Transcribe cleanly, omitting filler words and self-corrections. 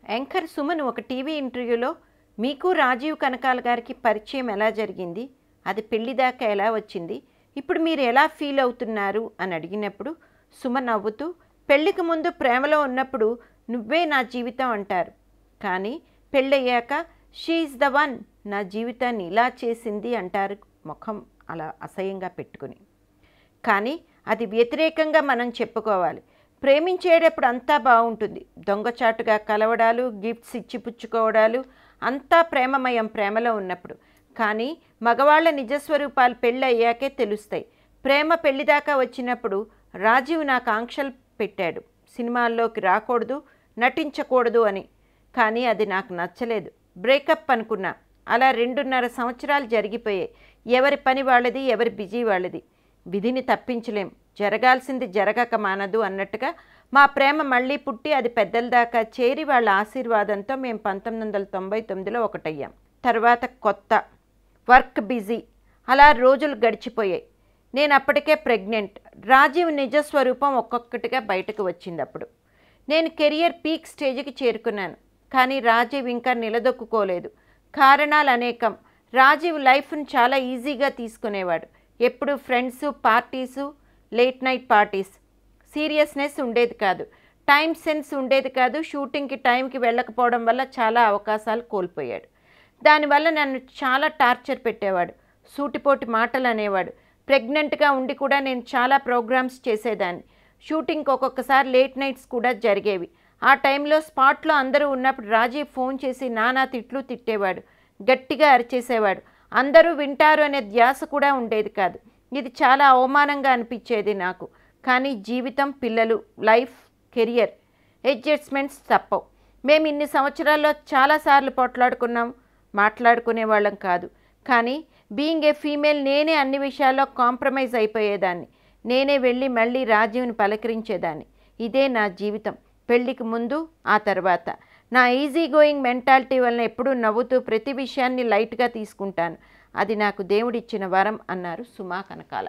Anchor Suman ఒక TV ఇంటర్వ్యూలో మీకు రాజీవ్ కనకాల గారికి పరిచయం ఎలా జరిగింది, అది పెళ్లి దాకా ఎలా వచ్చింది, ఇప్పుడు మీరు ఎలా ఫీల్ అవుతున్నారు అని అడిగినప్పుడు సుమన్ నవ్వుతూ, పెళ్లికి ముందు ప్రేమలో ఉన్నప్పుడు నువ్వే నా జీవితం అంటారు, కానీ పెళ్ళయ్యాక షీ ఈజ్ ద వన్ నా జీవితాన్ని ఇలా చేసింది అంటారు ముఖం అలా అసహ్యంగా పెట్టుకుని. కానీ అది వ్యతిరేకంగా మనం చెప్పుకోవాలి. ప్రేమించేటప్పుడు అంతా బాగుంటుంది, దొంగచాటుగా కలవడాలు, గిఫ్ట్స్ ఇచ్చి పుచ్చుకోవడాలు, అంతా ప్రేమమయం ప్రేమలో ఉన్నప్పుడు. కానీ మగవాళ్ళ నిజస్వరూపాలు పెళ్ళి అయ్యాకే తెలుస్తాయి. ప్రేమ పెళ్లిదాకా వచ్చినప్పుడు రాజీవ్ నాకు ఆంక్షలు పెట్టాడు, సినిమాల్లోకి రాకూడదు, నటించకూడదు అని. కానీ అది నాకు నచ్చలేదు, బ్రేకప్ అనుకున్నా. అలా 2.5 సంవత్సరాలు జరిగిపోయాయి. ఎవరి పని వాళ్ళది, ఎవరి బిజీ వాళ్ళది. విధిని తప్పించలేం, జరగాల్సింది జరగక మానదు అన్నట్టుగా మా ప్రేమ మళ్ళీ పుట్టి అది పెద్దల దాకా చేరి వాళ్ళ ఆశీర్వాదంతో మేము 1999లో ఒకటయ్యాం. తర్వాత కొత్త వర్క్ బిజీ, అలా రోజులు గడిచిపోయాయి. నేను అప్పటికే ప్రెగ్నెంట్. రాజీవ్ నిజస్వరూపం ఒక్కొక్కటిగా బయటకు వచ్చింది. అప్పుడు నేను కెరియర్ పీక్ స్టేజ్కి చేరుకున్నాను. కానీ రాజీవ్ ఇంకా నిలదొక్కుకోలేదు. కారణాలు అనేకం. రాజీవ్ లైఫ్ను చాలా ఈజీగా తీసుకునేవాడు. ఎప్పుడు friends, parties, late night parties. Seriousness ఉండేది కాదు, టైం సెన్స్ ఉండేది కాదు. షూటింగ్కి టైంకి వెళ్ళకపోవడం వల్ల చాలా అవకాశాలు కోల్పోయాడు. దానివల్ల నన్ను చాలా టార్చర్ పెట్టేవాడు, సూటిపోటి మాటలు అనేవాడు. ప్రెగ్నెంట్గా ఉండి కూడా నేను చాలా ప్రోగ్రామ్స్ చేసేదాన్ని. షూటింగ్కి ఒక్కొక్కసారి లేట్ నైట్స్ కూడా జరిగేవి. ఆ టైంలో స్పాట్లో అందరూ ఉన్నప్పుడు రాజీవ్ ఫోన్ చేసి నానా తిట్లు తిట్టేవాడు, గట్టిగా అరిచేసేవాడు. అందరూ వింటారు అనే ధ్యాస కూడా ఉండేది కాదు. ఇది చాలా అవమానంగా అనిపించేది నాకు. కానీ జీవితం, పిల్లలు, లైఫ్, కెరియర్, అడ్జస్ట్మెంట్స్ తప్పవు. మేము ఇన్ని సంవత్సరాల్లో చాలాసార్లు పోట్లాడుకున్నాం, మాట్లాడుకునే వాళ్ళం కాదు. కానీ బీయింగ్ ఏ ఫీమేల్ నేనే అన్ని విషయాల్లో కాంప్రమైజ్ అయిపోయేదాన్ని. నేనే వెళ్ళి మళ్ళీ రాజీవ్ని పలకరించేదాన్ని. ఇదే నా జీవితం, పెళ్ళికి ముందు, ఆ తర్వాత. నా ఈజీ గోయింగ్ మెంటాలిటీ వలన ఎప్పుడూ నవ్వుతూ ప్రతి విషయాన్ని లైట్గా తీసుకుంటాను. అది నాకు దేవుడిచ్చిన వరం అన్నారు సుమా కనకాల.